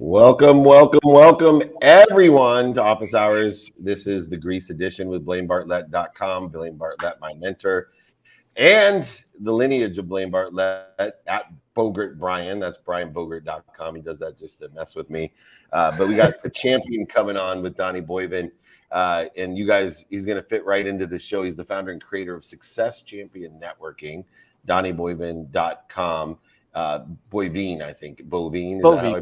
Welcome, everyone, to Office Hours. This is the Grease Edition with BlaineBartlett.com. Blaine Bartlett, my mentor, and the lineage of Blaine Bartlett at Bogert Brian. That's BrianBogert.com. He does that just to mess with me. But we got a champion coming on with Donnie Boivin. And you guys, he's going to fit right into the show. He's the founder and creator of Success Champion Networking, DonnieBoivin.com. Boivin, I think. Boivin. Boivin.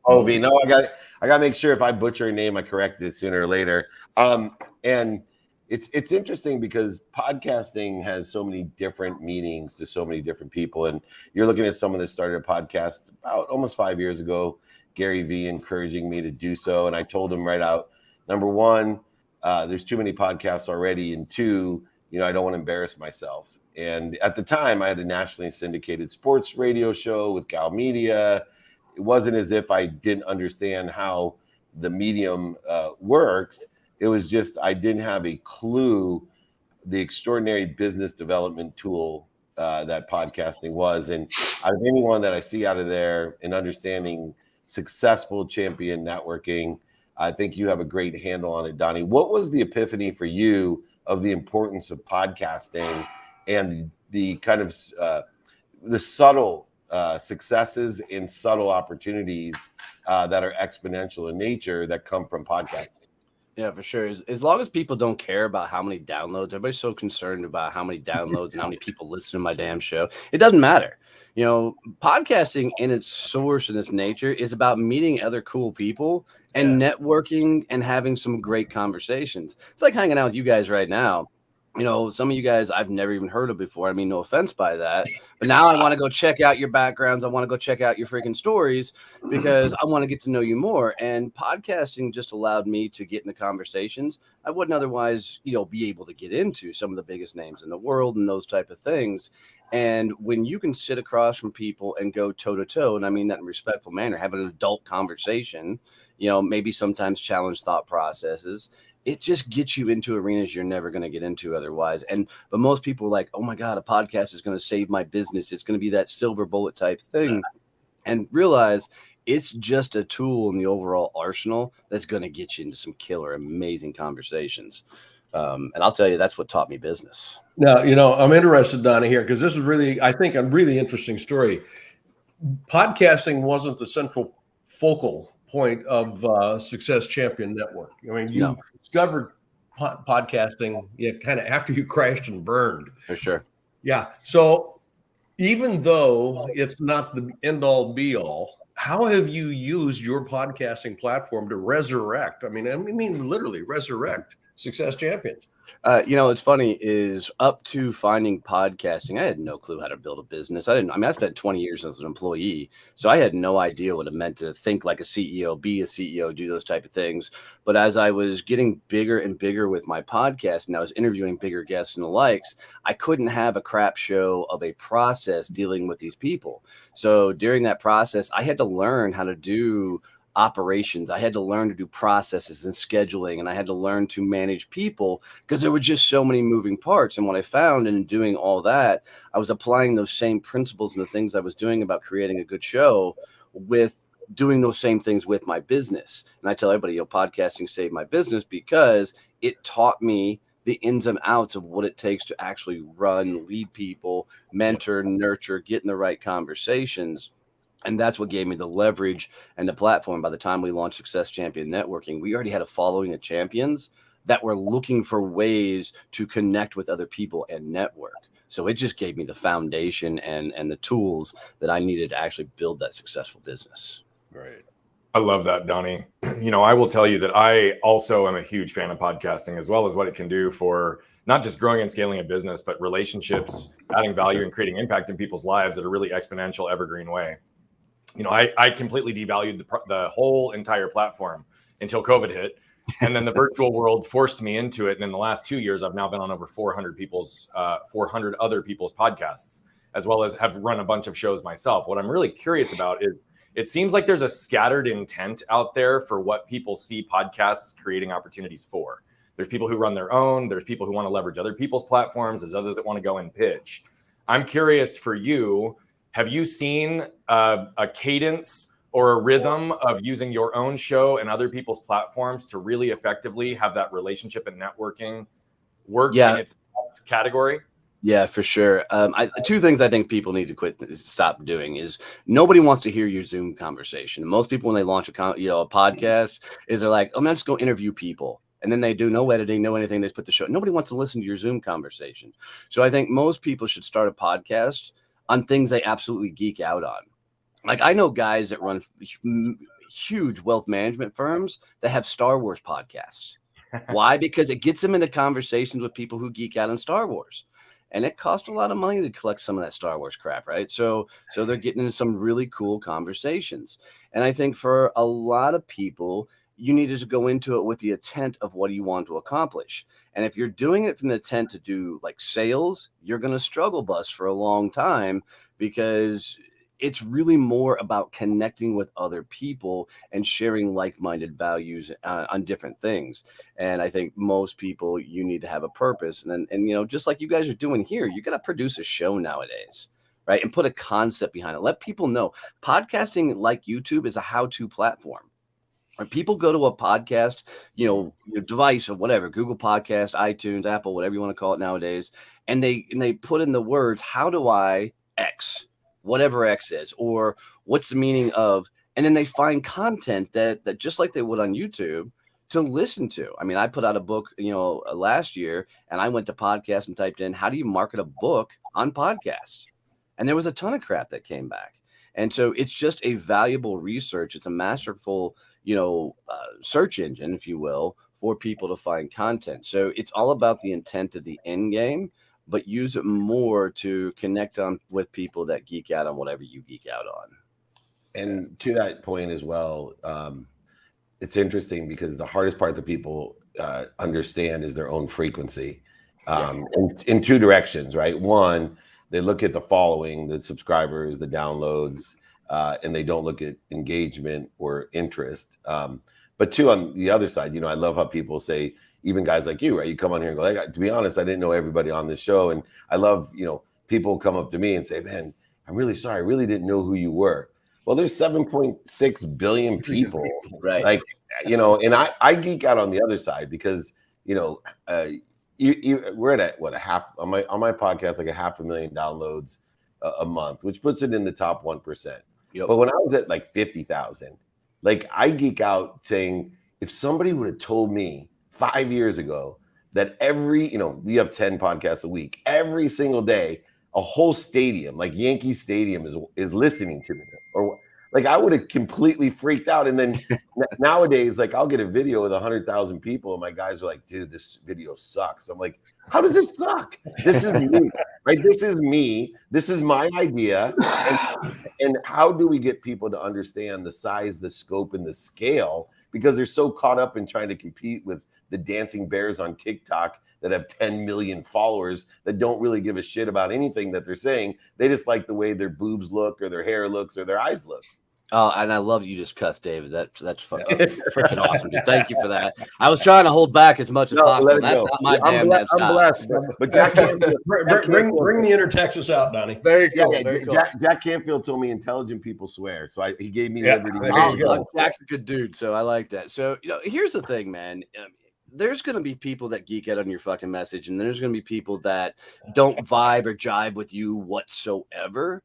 Boivin. No, I got to make sure if I butcher a name, I correct it sooner or later. And it's interesting because podcasting has so many different meanings to so many different people. And you're looking at someone that started a podcast about almost 5 years ago, Gary Vee, encouraging me to do so. And I told him right out, number one, there's too many podcasts already. And two, I don't want to embarrass myself. And at the time, I had a nationally syndicated sports radio show with Gal Media. It wasn't as if I didn't understand how the medium works. It was just I didn't have a clue the extraordinary business development tool that podcasting was. And out of anyone that I see out of there in understanding successful champion networking, I think you have a great handle on it, Donnie. What was the epiphany for you of the importance of podcasting and the kind of the subtle successes and subtle opportunities that are exponential in nature that come from podcasting? Yeah, for sure. As long as people don't care about how many downloads, everybody's so concerned about how many downloads and how many people listen to my damn show. It doesn't matter. Podcasting in its source and its nature is about meeting other cool people and networking and having some great conversations. It's like hanging out with you guys right now. Some of you guys I've never even heard of before. I mean, no offense by that. But now I want to go check out your backgrounds. I want to go check out your freaking stories because I want to get to know you more. And podcasting just allowed me to get into conversations I wouldn't otherwise, be able to get into, some of the biggest names in the world and those type of things. And when you can sit across from people and go toe to toe, and I mean that in a respectful manner, have an adult conversation, maybe sometimes challenge thought processes. It just gets you into arenas you're never going to get into otherwise. But most people are like, oh my God, a podcast is going to save my business. It's going to be that silver bullet type thing. And realize it's just a tool in the overall arsenal that's going to get you into some killer, amazing conversations. And I'll tell you, that's what taught me business. Now, I'm interested, Donnie, here, because this is really, I think, a really interesting story. Podcasting wasn't the central focal point of Success Champion Network. I mean, you discovered podcasting kind of after you crashed and burned. For sure. Yeah. So even though it's not the end all be all, how have you used your podcasting platform to resurrect? I mean, literally resurrect Success Champions. What's funny is up to finding podcasting, I had no clue how to build a business. I spent 20 years as an employee, so I had no idea what it meant to think like a CEO, be a CEO, do those type of things. But as I was getting bigger and bigger with my podcast and I was interviewing bigger guests and the likes, I couldn't have a crap show of a process dealing with these people. So during that process, I had to learn how to do operations. I had to learn to do processes and scheduling, and I had to learn to manage people because there were just so many moving parts. And what I found in doing all that, I was applying those same principles and the things I was doing about creating a good show with doing those same things with my business. And I tell everybody, podcasting saved my business because it taught me the ins and outs of what it takes to actually run, lead people, mentor, nurture, get in the right conversations. And that's what gave me the leverage and the platform. By the time we launched Success Champion Networking, we already had a following of champions that were looking for ways to connect with other people and network. So it just gave me the foundation and the tools that I needed to actually build that successful business. Right. I love that, Donnie. I will tell you that I also am a huge fan of podcasting, as well as what it can do for not just growing and scaling a business, but relationships, adding value and creating impact in people's lives in a really exponential, evergreen way. I completely devalued the whole entire platform until COVID hit. And then the virtual world forced me into it. And in the last 2 years, I've now been on over 400 other people's podcasts, as well as have run a bunch of shows myself. What I'm really curious about is it seems like there's a scattered intent out there for what people see podcasts creating opportunities for. There's people who run their own. There's people who want to leverage other people's platforms. There's others that want to go and pitch. I'm curious for you, have you seen a cadence or a rhythm of using your own show and other people's platforms to really effectively have that relationship and networking work in its category? Yeah, for sure. Two things I think people need to stop doing is nobody wants to hear your Zoom conversation. Most people, when they launch a podcast, is they're like, I'm not just going to interview people. And then they do no editing, no anything. They just put the show. Nobody wants to listen to your Zoom conversation. So I think most people should start a podcast on things they absolutely geek out on. Like I know guys that run huge wealth management firms that have Star Wars podcasts. Why? Because it gets them into conversations with people who geek out on Star Wars. And it costs a lot of money to collect some of that Star Wars crap, right? So they're getting into some really cool conversations. And I think for a lot of people, you need to just go into it with the intent of what do you want to accomplish. And if you're doing it from the intent to do like sales, you're going to struggle bus for a long time because it's really more about connecting with other people and sharing like-minded values on different things. And I think most people, you need to have a purpose. And just like you guys are doing here, you got to produce a show nowadays, right? And put a concept behind it. Let people know podcasting, like YouTube, is a how-to platform. When people go to a podcast, your device or whatever, Google Podcast, iTunes, Apple, whatever you want to call it nowadays, and they put in the words, how do I X? Whatever X is, or what's the meaning of, and then they find content that just like they would on YouTube to listen to. I mean, I put out a book, last year, and I went to podcast and typed in, how do you market a book on podcasts? And there was a ton of crap that came back. And so it's just a valuable research. It's a masterful, search engine, if you will, for people to find content. So it's all about the intent of the end game, but use it more to connect with people that geek out on whatever you geek out on. And to that point as well, it's interesting because the hardest part that people understand is their own frequency in two directions, right? One, they look at the following, the subscribers, the downloads, and they don't look at engagement or interest. But two, on the other side, I love how people say, even guys like you, right? You come on here and go, to be honest, I didn't know everybody on this show. And I love, people come up to me and say, man, I'm really sorry. I really didn't know who you were. Well, there's 7.6 billion people, right? Like, and I geek out on the other side because, we're at a half on my podcast, like 500,000 downloads a month, which puts it in the top 1%. Yep. But when I was at like 50,000, like I geek out saying, if somebody would have told me 5 years ago that we have 10 podcasts a week, every single day, a whole stadium, like Yankee Stadium is listening to me, or like I would have completely freaked out. And then nowadays, like I'll get a video with 100,000 people and my guys are like, dude, this video sucks. I'm like, how does this suck? This is me, right? This is me. This is my idea. And how do we get people to understand the size, the scope, and the scale? Because they're so caught up in trying to compete with the dancing bears on TikTok that have 10 million followers that don't really give a shit about anything that they're saying. They just like the way their boobs look or their hair looks or their eyes look. Oh, and I love you just cussed, David. That's freaking awesome, dude. Thank you for that. I was trying to hold back as much as possible. That's not my damn I'm blessed. But Jack Canfield, bring the inner Texas out, Donnie. Very cool. Very cool. Jack Canfield told me intelligent people swear, so he gave me liberty. Jack's a good dude, so I like that. So here's the thing, man. There's going to be people that geek out on your fucking message, and there's going to be people that don't vibe or jive with you whatsoever.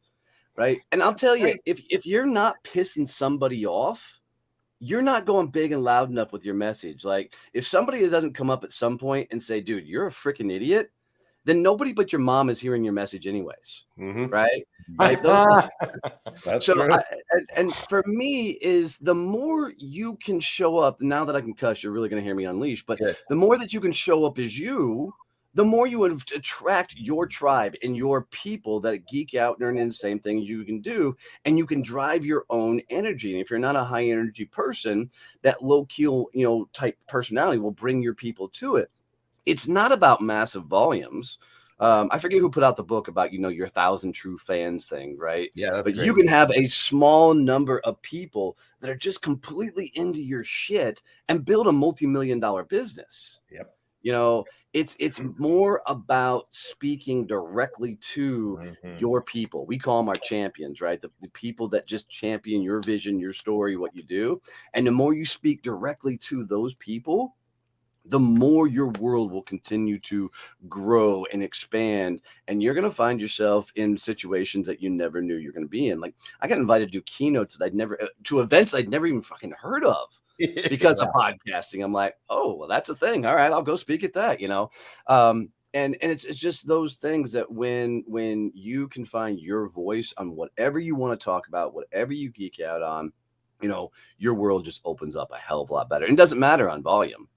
Right. And I'll tell you, if you're not pissing somebody off, you're not going big and loud enough with your message. Like if somebody doesn't come up at some point and say, dude, you're a freaking idiot, then nobody but your mom is hearing your message anyways. Mm-hmm. Right. That's so true. And for me is the more you can show up, now that I can cuss, you're really going to hear me unleash, but the more that you can show up as you, the more you would attract your tribe and your people that geek out and learn the same thing you can do, and you can drive your own energy. And if you're not a high energy person, that low key, type personality will bring your people to it. It's not about massive volumes. I forget who put out the book about, your 1,000 true fans thing, right? Yeah. But you can have a small number of people that are just completely into your shit and build a multi-million-dollar business. Yep. You know, it's more about speaking directly to your people. We call them our champions, right? The people that just champion your vision, your story, what you do. And the more you speak directly to those people, the more your world will continue to grow and expand. And you're going to find yourself in situations that you never knew you're going to be in. Like, I got invited to do keynotes that to events I'd never even fucking heard of because of podcasting. I'm like, oh, well, that's a thing. All right, I'll go speak at that, and it's just those things that when you can find your voice on whatever you want to talk about, whatever you geek out on, your world just opens up a hell of a lot better. And it doesn't matter on volume.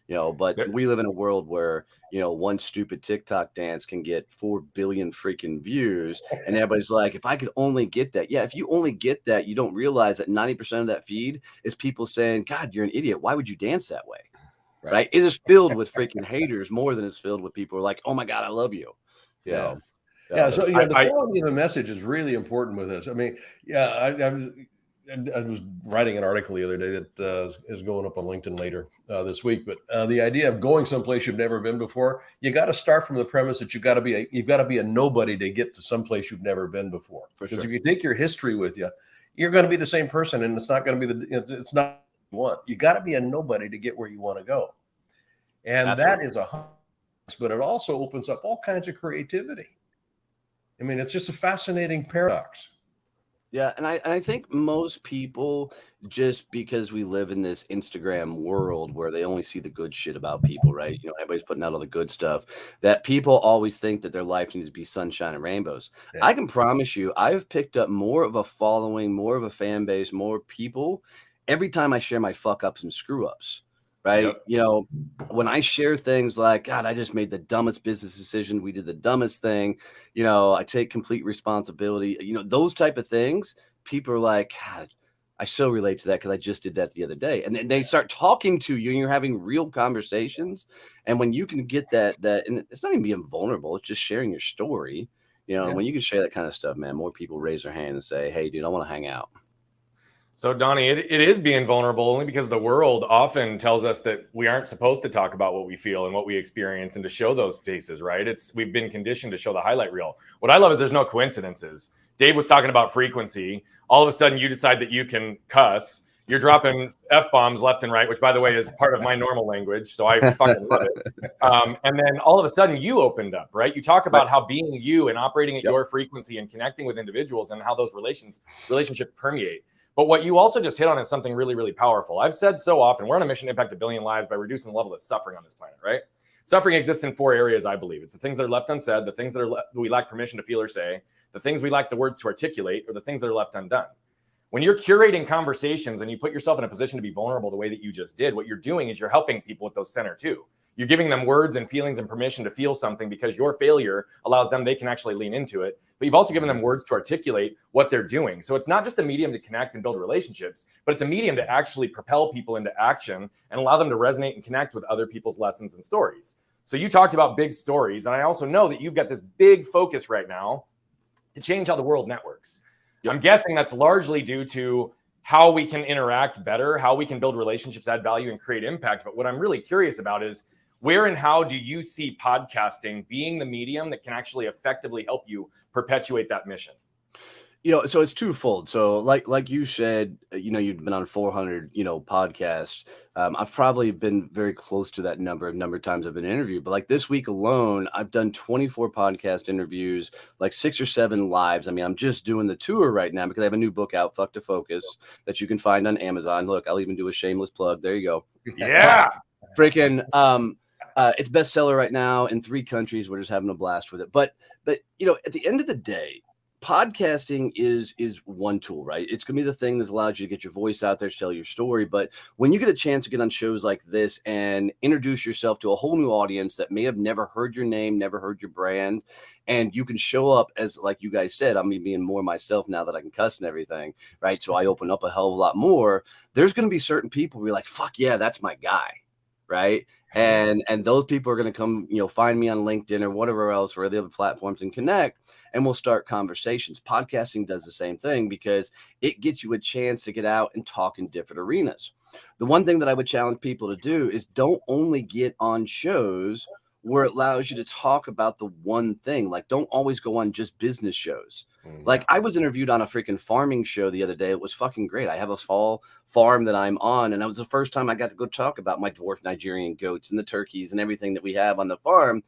But we live in a world where, one stupid TikTok dance can get 4 billion freaking views. And everybody's like, if I could only get that. Yeah, if you only get that, you don't realize that 90% of that feed is people saying, God, you're an idiot. Why would you dance that way? Right? It is filled with freaking haters more than it's filled with people who are like, oh my God, I love you. Yeah. So the quality of the message is really important with this. I mean, I was writing an article the other day that is going up on LinkedIn later this week. But the idea of going someplace you've never been before, you got to start from the premise that you've got to be a nobody to get to someplace you've never been before. Because if you take your history with you, you're going to be the same person, and it's not going to be it's not what you want. You got to be a nobody to get where you want to go, and Absolutely. That is but it also opens up all kinds of creativity. I mean, it's just a fascinating paradox. Yeah, and I think most people, just because we live in this Instagram world where they only see the good shit about people, right? Everybody's putting out all the good stuff, that people always think that their life needs to be sunshine and rainbows. Yeah. I can promise you, I've picked up more of a following, more of a fan base, more people every time I share my fuck ups and screw ups. Right. Yep. When I share things like, God, I just made the dumbest business decision. We did the dumbest thing. I take complete responsibility. Those type of things. People are like, God, I so relate to that because I just did that the other day. And then they start talking to you and you're having real conversations. And when you can get that, and it's not even being vulnerable, it's just sharing your story. When you can share that kind of stuff, man, more people raise their hand and say, hey, dude, I want to hang out. So, Donnie, it is being vulnerable only because the world often tells us that we aren't supposed to talk about what we feel and what we experience and to show those faces, right? We've been conditioned to show the highlight reel. What I love is there's no coincidences. Dave was talking about frequency. All of a sudden, you decide that you can cuss. You're dropping F-bombs left and right, which, by the way, is part of my normal language. So I fucking love it. And then all of a sudden, you opened up, right? You talk about how being you and operating at your frequency and connecting with individuals and how those relationships permeate. But what you also just hit on is something really, really powerful. I've said so often, we're on a mission to impact 1 billion lives by reducing the level of suffering on this planet, right? Suffering exists in 4 areas, I believe. It's the things that are left unsaid, the things that we lack permission to feel or say, the things we lack the words to articulate, or the things that are left undone. When you're curating conversations and you put yourself in a position to be vulnerable the way that you just did, what you're doing is you're helping people with those center too. You're giving them words and feelings and permission to feel something because your failure allows them, they can actually lean into it. But you've also given them words to articulate what they're doing. So it's not just a medium to connect and build relationships, but it's a medium to actually propel people into action and allow them to resonate and connect with other people's lessons and stories. So you talked about big stories. And I also know that you've got this big focus right now to change how the world networks. Yep. I'm guessing that's largely due to how we can interact better, how we can build relationships, add value, and create impact. But what I'm really curious about is, where and how do you see podcasting being the medium that can actually effectively help you perpetuate that mission? So it's twofold. So like you said, you've been on 400, podcasts. I've probably been very close to that number of times I've been interviewed. But like this week alone, I've done 24 podcast interviews, like 6 or 7 lives. I mean, I'm just doing the tour right now because I have a new book out, Fuck to Focus, that you can find on Amazon. Look, I'll even do a shameless plug. There you go. Yeah. Freaking it's bestseller right now in 3 countries. We're just having a blast with it. But at the end of the day, podcasting is one tool, right? It's going to be the thing that's allowed you to get your voice out there, to tell your story. But when you get a chance to get on shows like this and introduce yourself to a whole new audience that may have never heard your name, never heard your brand, and you can show up as, like you guys said, I'm being more myself now that I can cuss and everything, right? So I open up a hell of a lot more. There's going to be certain people who are like, fuck yeah, that's my guy. right? And those people are going to come, find me on LinkedIn or whatever else or the other platforms and connect, and we'll start conversations. Podcasting does the same thing because it gets you a chance to get out and talk in different arenas. The one thing that I would challenge people to do is don't only get on shows where it allows you to talk about the one thing. Like, don't always go on just business shows. Like, I was interviewed on a freaking farming show the other day. It was fucking great. I have a fall farm that I'm on, and that was the first time I got to go talk about my dwarf Nigerian goats and the turkeys and everything that we have on the farm.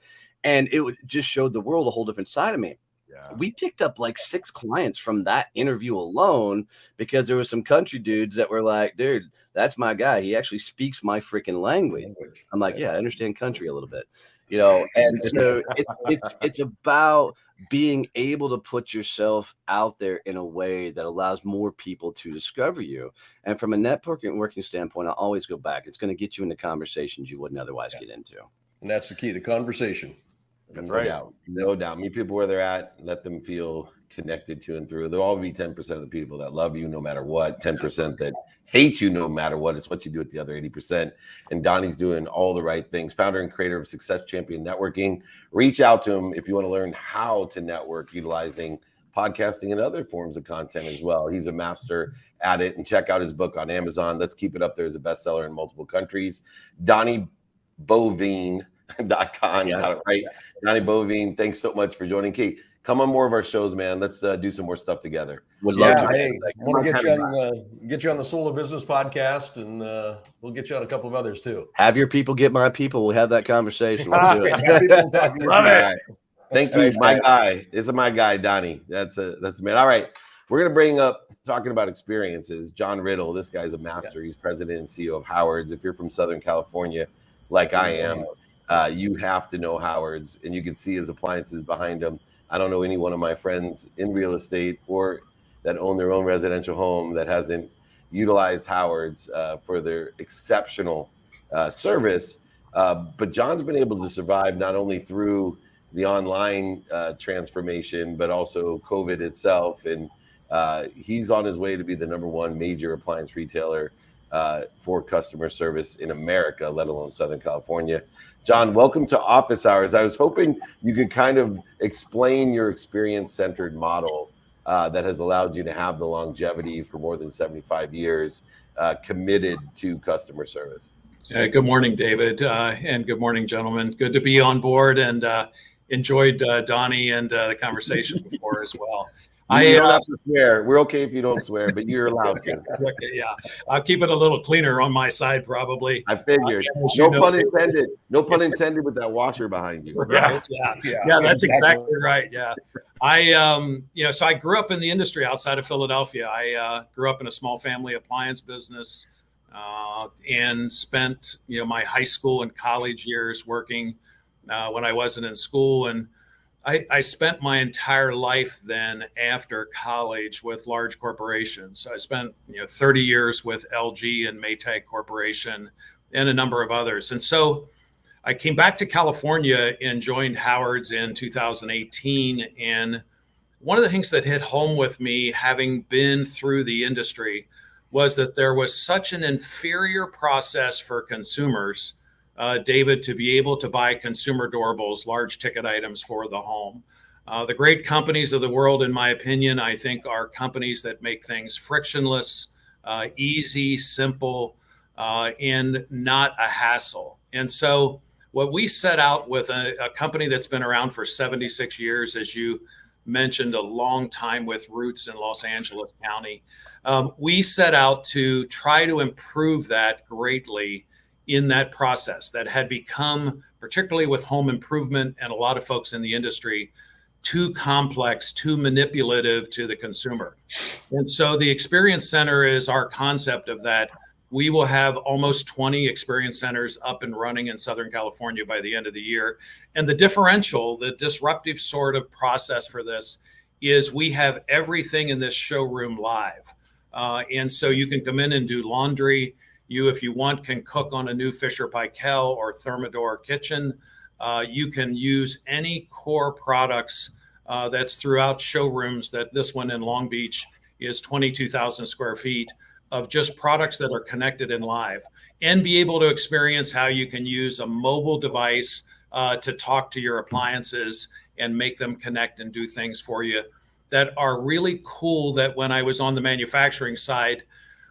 And it just showed the world a whole different side of me. Yeah. We picked up like 6 clients from that interview alone because there were some country dudes that were like, dude, that's my guy. He actually speaks my freaking language. I'm like, yeah, I understand country a little bit. And so it's about being able to put yourself out there in a way that allows more people to discover you. And from a networking working standpoint, I always go back. It's going to get you into conversations you wouldn't otherwise get into. And that's the key, the conversation. That's right. No doubt. Meet people where they're at. Let them feel connected to and through. There'll always be 10% of the people that love you no matter what, 10% that hate you no matter what. It's what you do with the other 80%. And Donnie's doing all the right things. Founder and creator of Success Champion Networking. Reach out to him if you want to learn how to network utilizing podcasting and other forms of content as well. He's a master at it. And check out his book on Amazon. Let's keep it up there as a bestseller in multiple countries. Donnie Boivin.com. Got it right. Donnie Boivin, thanks so much for joining. Kate, come on more of our shows, man. Let's do some more stuff together. Would love to. Hey, I want to get you on the Solar Business podcast, and we'll get you on a couple of others too. Have your people get my people. We'll have that conversation. Let's do it. Love it. Thank you, my guy. This is my guy, Donnie. That's a man. All right, we're gonna bring up talking about experiences. John Riddle. This guy's a master. Yeah. He's president and CEO of Howard's. If you're from Southern California, like I am. You have to know Howard's, and you can see his appliances behind him. I don't know any one of my friends in real estate or that own their own residential home that hasn't utilized Howard's for their exceptional service. But John's been able to survive not only through the online transformation, but also COVID itself. And he's on his way to be the #1 major appliance retailer for customer service in America, let alone Southern California. John, welcome to Office Hours. I was hoping you could kind of explain your experience-centered model that has allowed you to have the longevity for more than 75 years committed to customer service. Good morning, David, and good morning, gentlemen. Good to be on board, and enjoyed Donnie and the conversation before as well. You don't have to swear. We're okay if you don't swear, but you're allowed to. Okay, yeah, I'll keep it a little cleaner on my side, probably. I figured. No pun intended. No pun intended with that washer behind you. Right? Yeah, that's exactly right. Yeah, so I grew up in the industry outside of Philadelphia. I grew up in a small family appliance business, and spent my high school and college years working when I wasn't in school. And I spent my entire life then after college with large corporations. I spent 30 years with LG and Maytag Corporation and a number of others. And so I came back to California and joined Howard's in 2018. And one of the things that hit home with me, having been through the industry, was that there was such an inferior process for consumers, David, to be able to buy consumer durables, large ticket items for the home. The great companies of the world, in my opinion, I think are companies that make things frictionless, easy, simple, and not a hassle. And so what we set out with a company that's been around for 76 years, as you mentioned, a long time with roots in Los Angeles County, we set out to try to improve that greatly in that process that had become, particularly with home improvement and a lot of folks in the industry, too complex, too manipulative to the consumer. And so the Experience Center is our concept of that. We will have almost 20 experience centers up and running in Southern California by the end of the year. And the differential, the disruptive sort of process for this is we have everything in this showroom live. And so you can come in and do laundry. You, if you want, can cook on a new Fisher Paykel or Thermador kitchen. You can use any core products that's throughout showrooms. That this one in Long Beach is 22,000 square feet. of just products that are connected and live, and be able to experience how you can use a mobile device to talk to your appliances and make them connect and do things for you that are really cool. That when I was on the manufacturing side,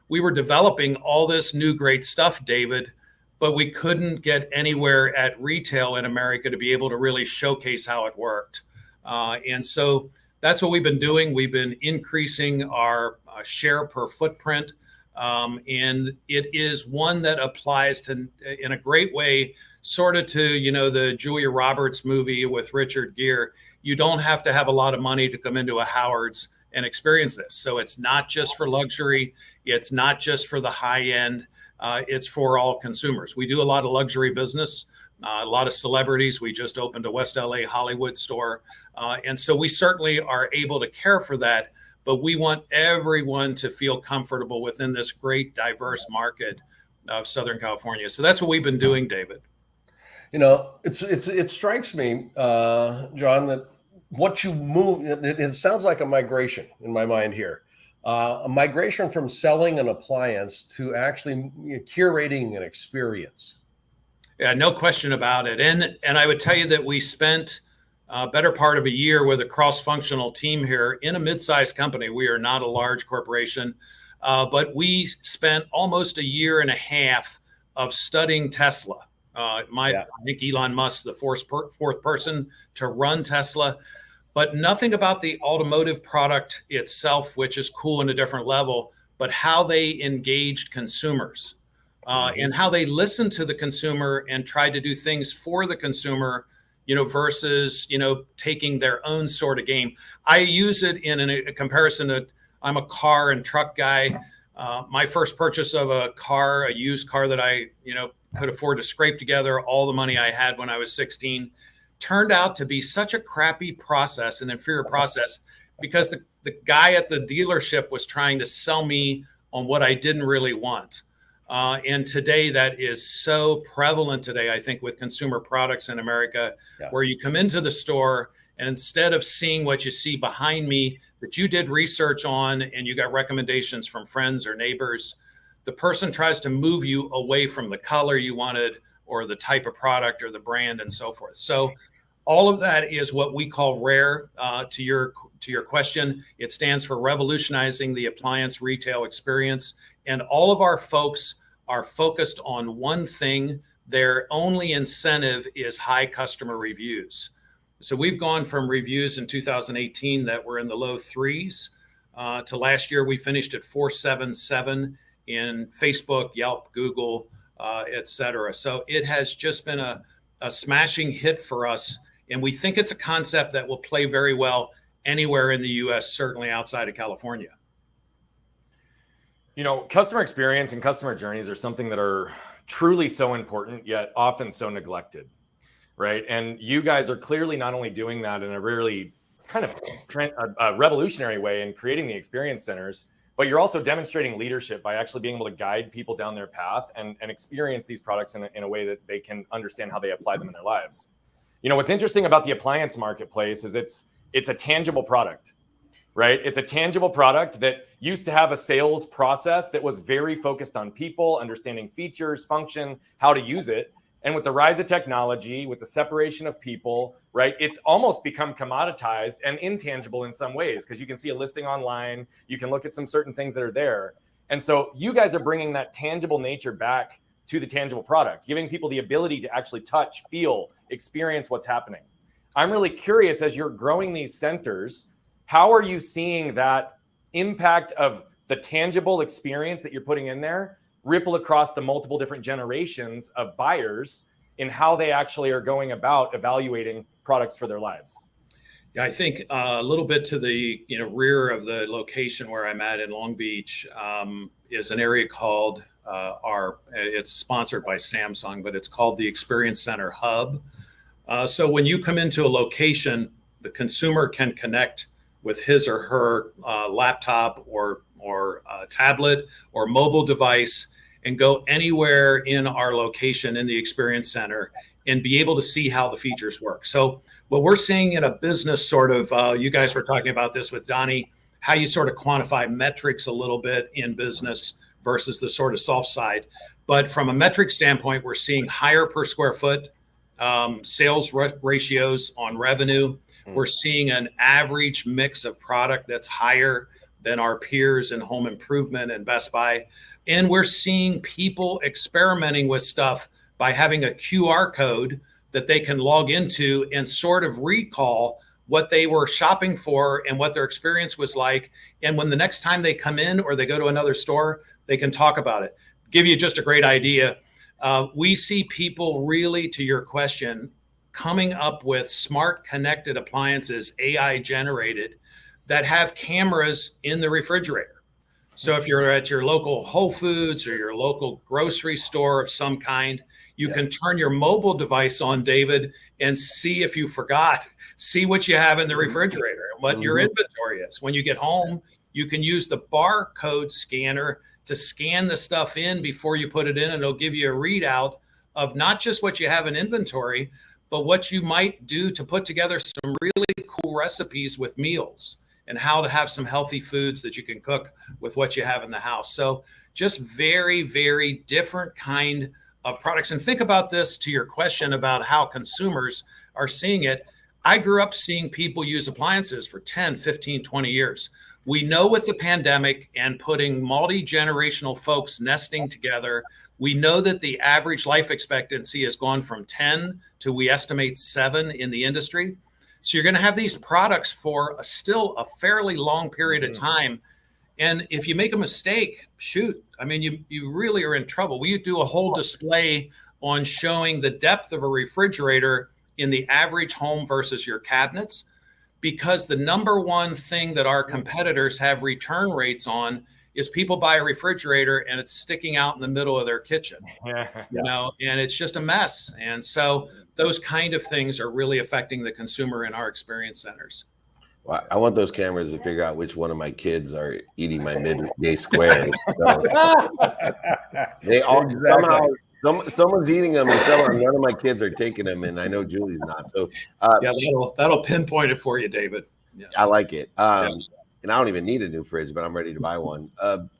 we were developing all this new great stuff, David, but we couldn't get anywhere at retail in America to be able to really showcase how it worked. And so that's what we've been doing. We've been increasing our share per footprint. And it is one that applies to, in a great way, sort of to, the Julia Roberts movie with Richard Gere. You don't have to have a lot of money to come into a Howard's and experience this. So it's not just for luxury. It's not just for the high end. It's for all consumers. We do a lot of luxury business, a lot of celebrities. We just opened a West LA Hollywood store. And so we certainly are able to care for that, but we want everyone to feel comfortable within this great diverse market of Southern California. So that's what we've been doing, David. It strikes me, John, that what you move, it sounds like a migration in my mind here. A migration from selling an appliance to actually curating an experience. Yeah, no question about it. And I would tell you that we spent a better part of a year with a cross-functional team here in a mid-sized company. We are not a large corporation, but we spent almost a year and a half of studying Tesla. I think Elon Musk's the fourth person to run Tesla, but nothing about the automotive product itself, which is cool in a different level, but how they engaged consumers and how they listened to the consumer and tried to do things for the consumer, versus, taking their own sort of game. I use it in a comparison to, I'm a car and truck guy. My first purchase of a used car that I, could afford to scrape together all the money I had when I was 16, turned out to be such a crappy process, an inferior process, because the guy at the dealership was trying to sell me on what I didn't really want. And today that is so prevalent today, I think, with consumer products in America, where you come into the store and instead of seeing what you see behind me that you did research on and you got recommendations from friends or neighbors, the person tries to move you away from the color you wanted or the type of product or the brand and so forth. So all of that is what we call RARE. To your question, it stands for Revolutionizing the Appliance Retail Experience. And all of our folks are focused on one thing. Their only incentive is high customer reviews. So we've gone from reviews in 2018 that were in the low threes to last year we finished at 477 in Facebook, Yelp, Google, et cetera. So it has just been a smashing hit for us. And we think it's a concept that will play very well anywhere in the US, certainly outside of California. Customer experience and customer journeys are something that are truly so important, yet often so neglected, right? And you guys are clearly not only doing that in a really kind of a revolutionary way in creating the experience centers, but you're also demonstrating leadership by actually being able to guide people down their path and experience these products in a way that they can understand how they apply them in their lives. What's interesting about the appliance marketplace is it's a tangible product, right? It's a tangible product that used to have a sales process that was very focused on people, understanding features, function, how to use it. And with the rise of technology, with the separation of people, right, it's almost become commoditized and intangible in some ways, because you can see a listing online, you can look at some certain things that are there. And so you guys are bringing that tangible nature back to the tangible product, giving people the ability to actually touch, feel, experience what's happening. I'm really curious, as you're growing these centers, how are you seeing that impact of the tangible experience that you're putting in there ripple across the multiple different generations of buyers in how they actually are going about evaluating products for their lives? Yeah, I think a little bit to the rear of the location where I'm at in Long Beach is an area called it's sponsored by Samsung, but it's called the Experience Center Hub. So when you come into a location, the consumer can connect with his or her laptop or tablet or mobile device and go anywhere in our location in the Experience Center and be able to see how the features work. So what we're seeing in a business sort of, you guys were talking about this with Donnie, how you sort of quantify metrics a little bit in business. versus the sort of soft side. But from a metric standpoint, we're seeing higher per square foot sales ratios on revenue. We're seeing an average mix of product that's higher than our peers in home improvement and Best Buy. And we're seeing people experimenting with stuff by having a QR code that they can log into and sort of recall what they were shopping for and what their experience was like. And when the next time they come in or they go to another store, they can talk about it. Give you just a great idea. We see people really, to your question, coming up with smart connected appliances, AI generated, that have cameras in the refrigerator. So if you're at your local Whole Foods or your local grocery store of some kind, you can turn your mobile device on, David, and see if you forgot, see what you have in the refrigerator and what your inventory is. When you get home, you can use the barcode scanner to scan the stuff in before you put it in, and it'll give you a readout of not just what you have in inventory, but what you might do to put together some really cool recipes with meals and how to have some healthy foods that you can cook with what you have in the house. So just very, very different kind of products. And think about this, to your question about how consumers are seeing it. I grew up seeing people use appliances for 10, 15, 20 years. We know with the pandemic and putting multi-generational folks nesting together, we know that the average life expectancy has gone from 10 to, we estimate, 7 in the industry. So you're going to have these products for still a fairly long period of time. And if you make a mistake, shoot, I mean, you really are in trouble. We do a whole display on showing the depth of a refrigerator in the average home versus your cabinets, because the number one thing that our competitors have return rates on is people buy a refrigerator and it's sticking out in the middle of their kitchen, you know, and it's just a mess. And so those kind of things are really affecting the consumer in our experience centers. Well, I want those cameras to figure out which one of my kids are eating my midday squares. So they all somehow someone's eating them, and none of my kids are taking them, and I know Julie's not. So yeah, that'll pinpoint it for you, David. Yeah. I like it. And I don't even need a new fridge, but I'm ready to buy one.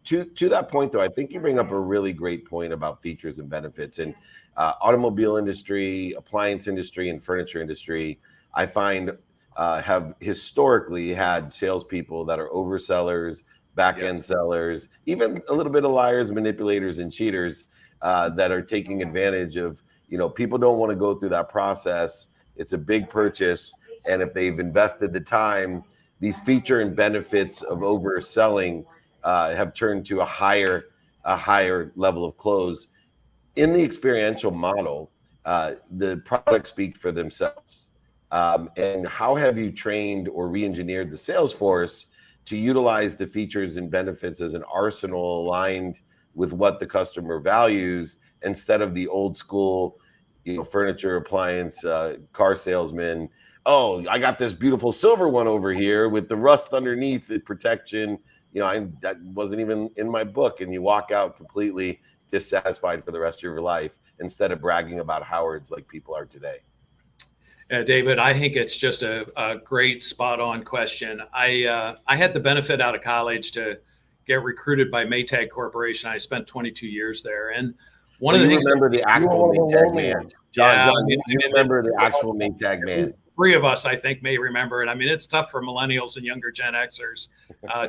To that point, though, I think you bring up a really great point about features and benefits. And automobile industry, appliance industry, and furniture industry, I find have historically had salespeople that are oversellers, back-end sellers, even a little bit of liars, manipulators, and cheaters that are taking advantage of, you know, people don't want to go through that process. It's a big purchase. And if they've invested the time, these feature and benefits of overselling have turned to a higher level of close. In the experiential model, the products speak for themselves. And how have you trained or re-engineered the sales force to utilize the features and benefits as an arsenal aligned with what the customer values, instead of the old school, you know, furniture, appliance, car salesman? Oh, I got this beautiful silver one over here with the rust underneath, the protection. You know, that wasn't even in my book. And you walk out completely dissatisfied for the rest of your life, instead of bragging about Howard's like people are today. David, I think it's just a great spot on question. I had the benefit out of college to get recruited by Maytag Corporation. I spent 22 years there. And one of the things, remember the actual Maytag man. John, you remember the actual Maytag man. 3 of us, I think, may remember it. I mean, it's tough for millennials and younger Gen Xers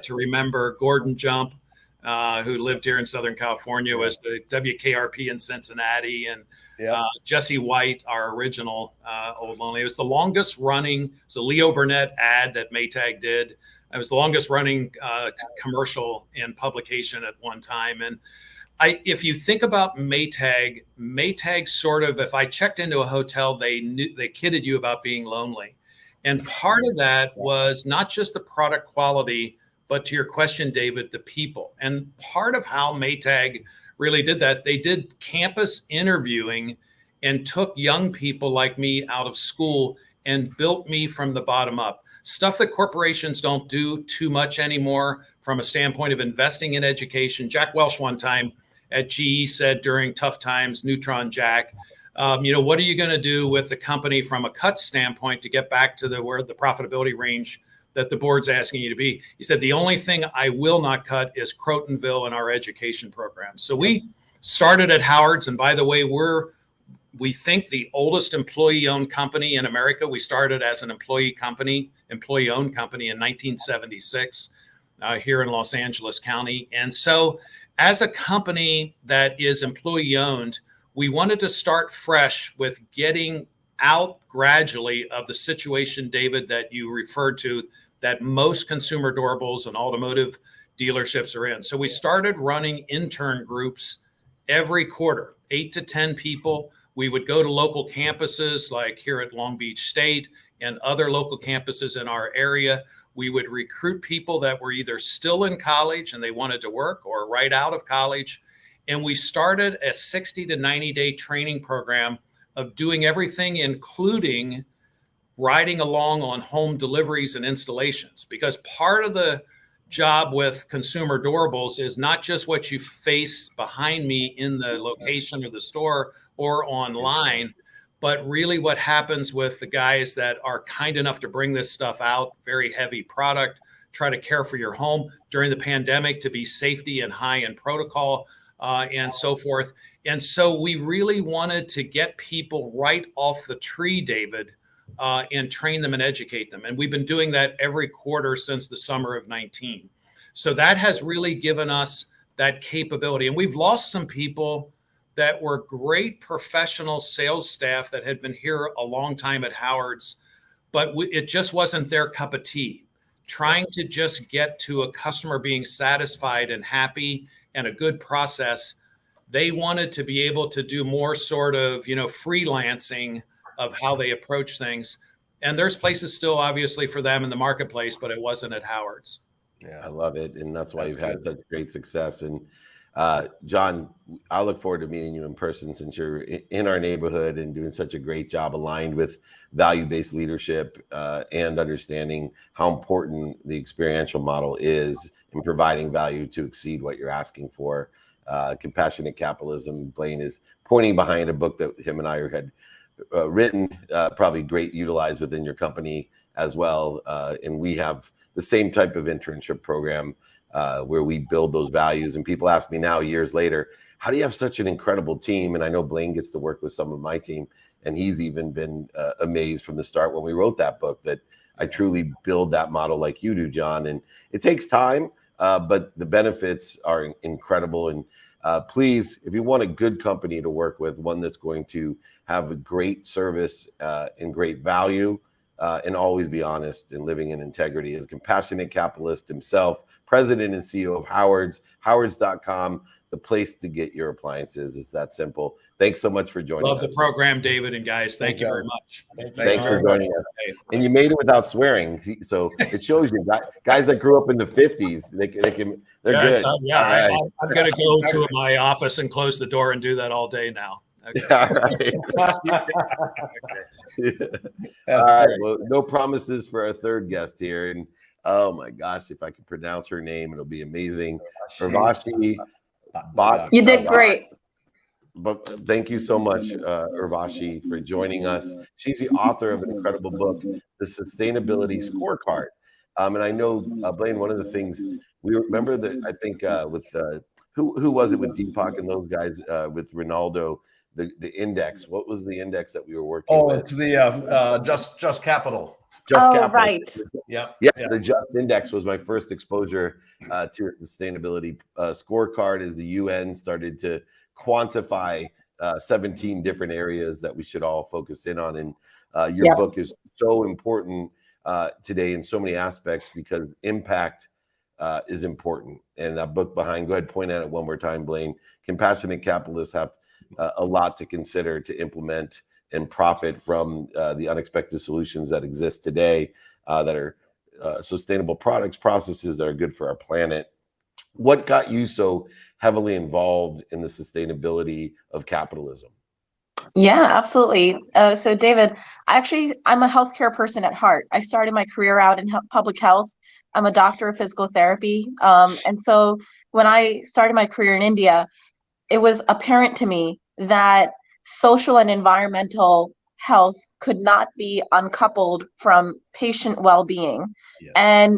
to remember Gordon Jump, who lived here in Southern California, was the WKRP in Cincinnati, and Jesse White, our original Old Lonely. It was the longest running, so Leo Burnett ad that Maytag did. It was the longest running commercial in publication at one time. And if you think about Maytag sort of, if I checked into a hotel, they kidded you about being lonely. And part of that was not just the product quality, but to your question, David, the people. And part of how Maytag really did that, they did campus interviewing and took young people like me out of school and built me from the bottom up. Stuff that corporations don't do too much anymore from a standpoint of investing in education. Jack Welch one time at GE said during tough times, Neutron Jack, you know, what are you going to do with the company from a cut standpoint to get back to where the profitability range that the board's asking you to be. He said, the only thing I will not cut is Crotonville and our education program. So we started at Howard's. And by the way, we think the oldest employee-owned company in America. We started as an employee-owned company in 1976 here in Los Angeles County. And so as a company that is employee-owned, we wanted to start fresh with getting out gradually of the situation, David, that you referred to, that most consumer durables and automotive dealerships are in. So we started running intern groups every quarter, 8 to 10 people. We would go to local campuses like here at Long Beach State and other local campuses in our area. We would recruit people that were either still in college and they wanted to work or right out of college. And we started a 60 to 90-day training program of doing everything, including riding along on home deliveries and installations, because part of the job with consumer durables is not just what you face behind me in the location of the store or online, but really what happens with the guys that are kind enough to bring this stuff out, very heavy product, try to care for your home during the pandemic to be safety and high-end protocol and so forth. And so we really wanted to get people right off the tree, David, and train them and educate them. And we've been doing that every quarter since the summer of 19. So that has really given us that capability. And we've lost some people that were great professional sales staff that had been here a long time at Howard's, but it just wasn't their cup of tea. Trying to just get to a customer being satisfied and happy and a good process, they wanted to be able to do more sort of, freelancing of how they approach things. And there's places still obviously for them in the marketplace, but it wasn't at Howard's. Yeah, I love it. And that's why you've had such great success. And John, I look forward to meeting you in person since you're in our neighborhood and doing such a great job aligned with value-based leadership and understanding how important the experiential model is in providing value to exceed what you're asking for. Compassionate Capitalism, Blaine is pointing behind a book that him and I had written, probably great utilized within your company as well. And we have the same type of internship program where we build those values. And people ask me now, years later, how do you have such an incredible team? And I know Blaine gets to work with some of my team, and he's even been amazed from the start when we wrote that book that I truly build that model like you do, John. And it takes time, but the benefits are incredible. And please, if you want a good company to work with, one that's going to have a great service and great value, and always be honest and living in integrity, as Compassionate Capitalist himself, president and CEO of Howard's, howards.com, the place to get your appliances. It's that simple. Thanks so much for joining us. Love the program, David and guys. Thank you very much. Thanks for joining us. And you made it without swearing. So it shows you guys that grew up in the 50s, they're good. I'm going to go to my office and close the door and do that all day now. Okay. All right. All right. Well, no promises for our third guest here. And oh my gosh, if I can pronounce her name, it'll be amazing. Urvashi. You did great. But thank you so much, Urvashi, for joining us. She's the author of an incredible book, The Sustainability Scorecard. And I know, Blaine, one of the things we remember that I think with who was it with Deepak and those guys with Ronaldo, the index. What was the index that we were working with? Oh, it's the Just Capital. Capital. Right. Yep. Yes, the Just Index was my first exposure to a sustainability scorecard as the UN started to quantify 17 different areas that we should all focus in on. And your book is so important today in so many aspects because impact is important. And that book behind, go ahead, point at it one more time, Blaine. Compassionate Capitalists have a lot to consider to implement and profit from the unexpected solutions that exist today that are sustainable products, processes that are good for our planet. What got you so heavily involved in the sustainability of capitalism? Yeah, absolutely. So David, I'm a healthcare person at heart. I started my career out in public health. I'm a doctor of physical therapy. And so when I started my career in India, it was apparent to me that social and environmental health could not be uncoupled from patient well-being. Yeah.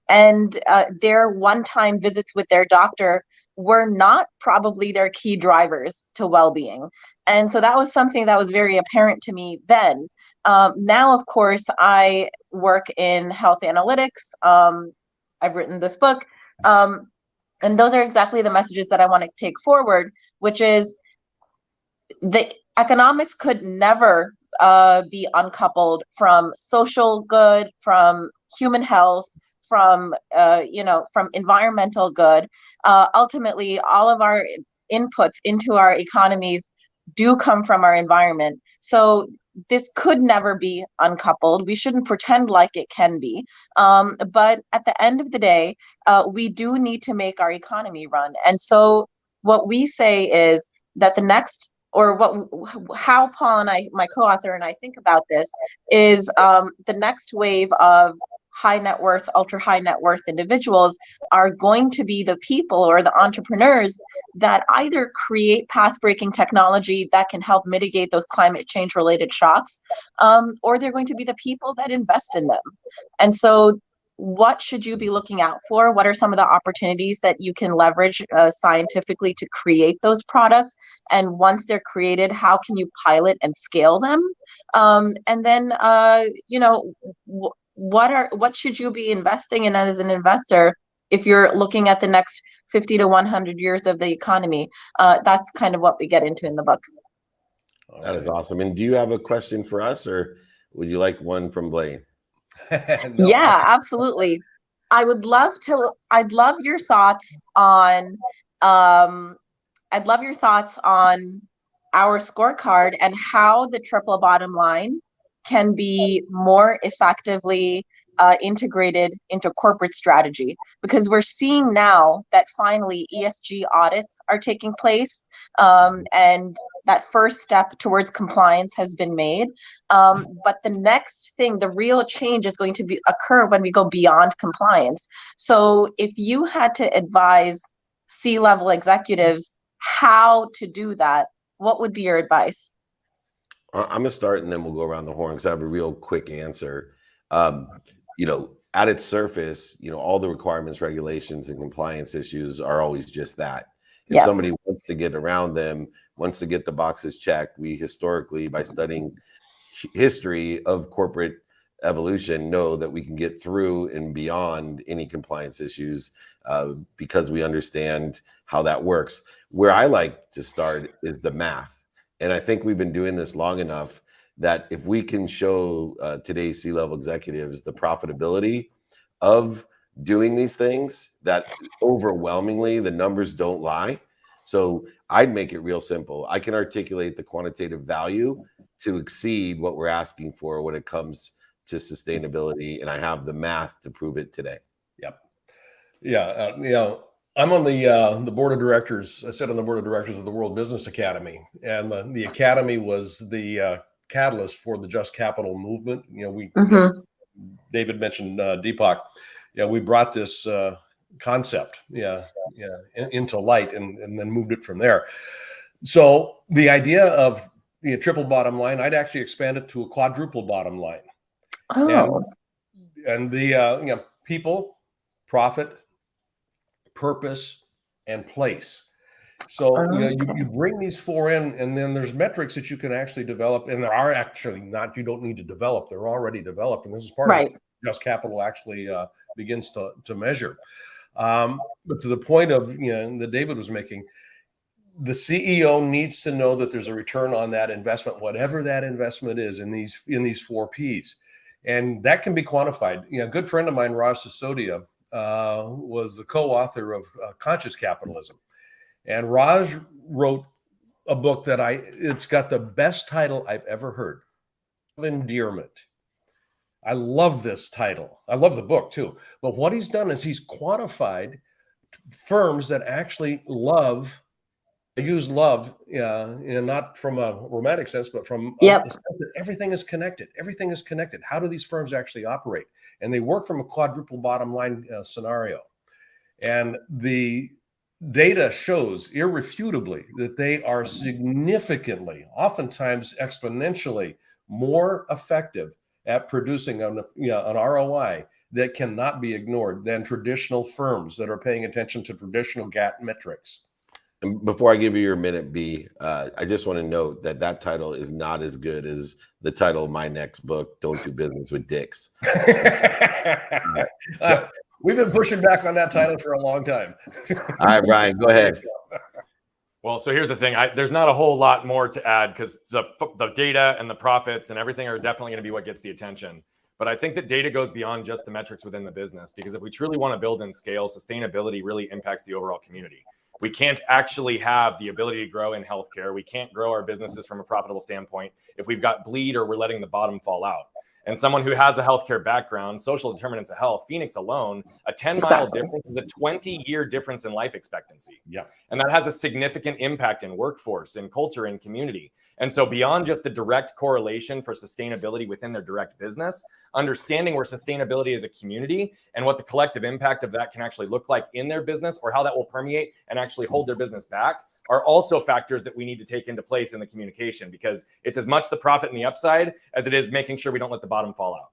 And their one-time visits with their doctor were not probably their key drivers to well-being. And so that was something that was very apparent to me then. Now, of course, I work in health analytics. I've written this book. And those are exactly the messages that I want to take forward, which is the economics could never be uncoupled from social good, from human health, from from environmental good. Ultimately, all of our inputs into our economies do come from our environment. So this could never be uncoupled. We shouldn't pretend like it can be. But at the end of the day, we do need to make our economy run. And so what we say is that the next, how Paul and I, my co-author, and I think about this is the next wave of high net worth, ultra high net worth individuals are going to be the people or the entrepreneurs that either create path-breaking technology that can help mitigate those climate change related shocks, or they're going to be the people that invest in them. And so what should you be looking out for? What are some of the opportunities that you can leverage scientifically to create those products? And once they're created, how can you pilot and scale them? And then, what should you be investing in as an investor if you're looking at the next 50 to 100 years of the economy? That's kind of what we get into in the book. That is awesome. And do you have a question for us, or would you like one from Blaine? No. Yeah, absolutely. I'd love your thoughts on our scorecard and how the triple bottom line can be more effectively integrated into corporate strategy, because we're seeing now that finally ESG audits are taking place, and that first step towards compliance has been made. But the next thing, the real change is going to occur when we go beyond compliance. So if you had to advise C-level executives how to do that, what would be your advice? I'm gonna start, and then we'll go around the horn because I have a real quick answer. At its surface, all the requirements, regulations, and compliance issues are always just that. If somebody wants to get around them, wants to get the boxes checked, we historically, by studying history of corporate evolution, know that we can get through and beyond any compliance issues because we understand how that works. Where I like to start is the math. And I think we've been doing this long enough that if we can show today's C-level executives the profitability of doing these things, that overwhelmingly the numbers don't lie. So I'd make it real simple. I can articulate the quantitative value to exceed what we're asking for when it comes to sustainability, and I have the math to prove it today. Yep. Yeah. I'm on the board of directors. I sit on the board of directors of the World Business Academy, and the academy was the catalyst for the Just Capital movement. David mentioned Deepak. We brought this concept, into light, and then moved it from there. So the idea of the triple bottom line, I'd actually expand it to a quadruple bottom line. Oh. And the people, profit, purpose, and place. So you bring these four in, and then there's metrics that you can actually develop, and there are actually not, you don't need to develop, they're already developed, and this is part of what Just Capital actually begins to measure. But to the point of that David was making, the CEO needs to know that there's a return on that investment, whatever that investment is, in these four P's, and that can be quantified. A good friend of mine, Raj Sisodia, was the co-author of Conscious Capitalism, and Raj wrote a book that it's got the best title I've ever heard, of endearment. I love this title. I love the book too. But what he's done is he's quantified firms that actually use love, not from a romantic sense, but from the sense that everything is connected. Everything is connected. How do these firms actually operate? And they work from a quadruple bottom line scenario. And the data shows irrefutably that they are significantly, oftentimes exponentially, more effective at producing an ROI that cannot be ignored than traditional firms that are paying attention to traditional GAAP metrics. And before I give you your minute, B, I just want to note that title is not as good as the title of my next book, Don't Do Business with Dicks. We've been pushing back on that title for a long time. All right, Brian, go ahead. Well, so here's the thing. There's not a whole lot more to add because the data and the profits and everything are definitely going to be what gets the attention. But I think that data goes beyond just the metrics within the business, because if we truly want to build and scale, sustainability really impacts the overall community. We can't actually have the ability to grow in healthcare. We can't grow our businesses from a profitable standpoint if we've got bleed or we're letting the bottom fall out. And someone who has a healthcare background, social determinants of health, Phoenix alone, a 10-mile difference is a 20-year difference in life expectancy. Yeah. And that has a significant impact in workforce, in culture, in community. And so beyond just the direct correlation for sustainability within their direct business, understanding where sustainability is a community and what the collective impact of that can actually look like in their business, or how that will permeate and actually hold their business back, are also factors that we need to take into place in the communication, because it's as much the profit and the upside as it is making sure we don't let the bottom fall out.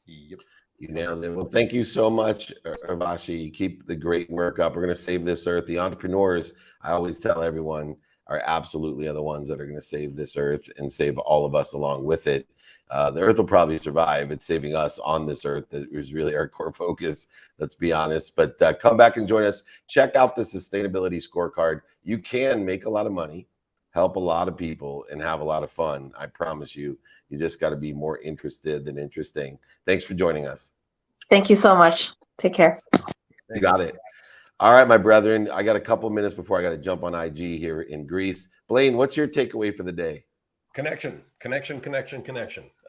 Yep. You nailed it. Well, thank you so much, Urvashi. Keep the great work up. We're going to save this earth. The entrepreneurs, I always tell everyone, are absolutely the ones that are going to save this earth and save all of us along with it. The earth will probably survive. It's saving us on this earth that is really our core focus, let's be honest. But come back and join us. Check out the sustainability scorecard. You can make a lot of money, help a lot of people, and have a lot of fun. I promise you. You just got to be more interested than interesting. Thanks for joining us. Thank you so much. Take care. You got it. All right, my brethren, I got a couple minutes before I got to jump on IG here in Greece. Blaine, what's your takeaway for the day? Connection.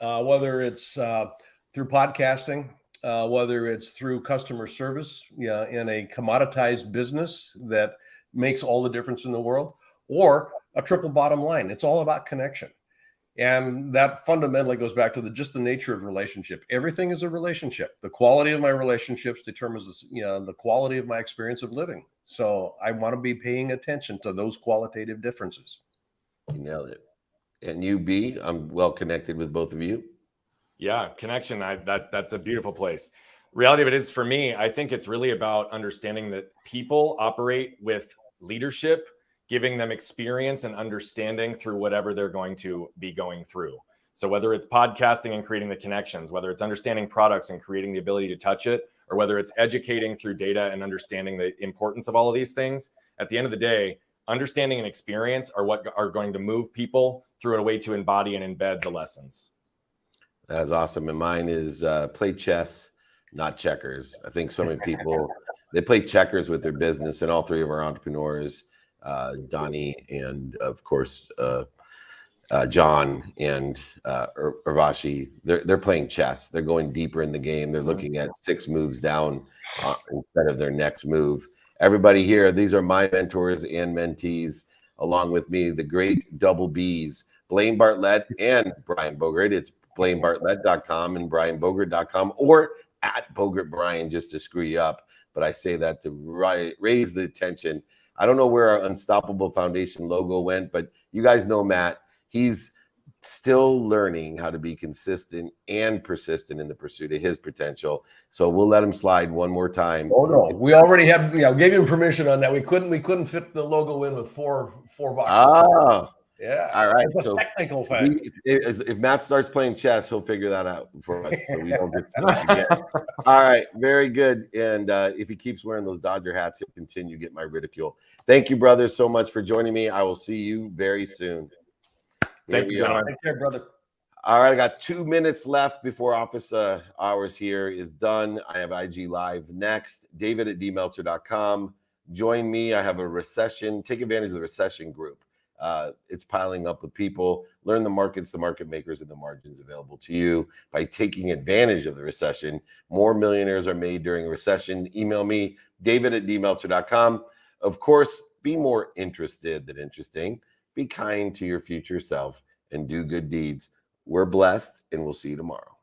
Whether it's through podcasting, whether it's through customer service, in a commoditized business that makes all the difference in the world, or a triple bottom line. It's all about connection. And that fundamentally goes back to just the nature of relationship. Everything is a relationship. The quality of my relationships determines the quality of my experience of living. So I want to be paying attention to those qualitative differences. You nailed it. And you, B, I'm well connected with both of you. Yeah, connection. That's a beautiful place. Reality of it is, for me, I think it's really about understanding that people operate with leadership, giving them experience and understanding through whatever they're going to be going through. So whether it's podcasting and creating the connections, whether it's understanding products and creating the ability to touch it, or whether it's educating through data and understanding the importance of all of these things, at the end of the day, understanding and experience are what are going to move people through a way to embody and embed the lessons. That's awesome. And mine is play chess, not checkers. I think so many people, they play checkers with their business, and all three of our entrepreneurs, Donnie and of course John and Urvashi, they're playing chess. They're going deeper in the game. They're looking at 6 moves down instead of their next move. Everybody here, these are my mentors and mentees, along with me, the great double Bs, Blaine Bartlett and Brian Bogert. It's blainebartlett.com and brianbogert.com, or at Bogert Brian, just to screw you up. But I say that to raise the attention. I don't know where our Unstoppable Foundation logo went, but you guys know Matt. He's still learning how to be consistent and persistent in the pursuit of his potential. So we'll let him slide one more time. Oh no, we already have, gave him permission on that. We couldn't fit the logo in with four boxes. Oh, yeah. All right. That's a so technical fact. if Matt starts playing chess, he'll figure that out for us, so we don't get stuck again. All right, very good. And if he keeps wearing those Dodger hats, he'll continue to get my ridicule. Thank you, brothers, so much for joining me. I will see you very soon. Thank you. Take care, brother. All right, I got 2 minutes left before office hours here is done. I have IG Live next. David at dmeltzer.com. Join me. I have a recession. Take advantage of the recession group. It's piling up with people. Learn the markets, the market makers, and the margins available to you by taking advantage of the recession. More millionaires are made during a recession. Email me, David at dmeltzer.com. Of course, be more interested than interesting. Be kind to your future self and do good deeds. We're blessed, and we'll see you tomorrow.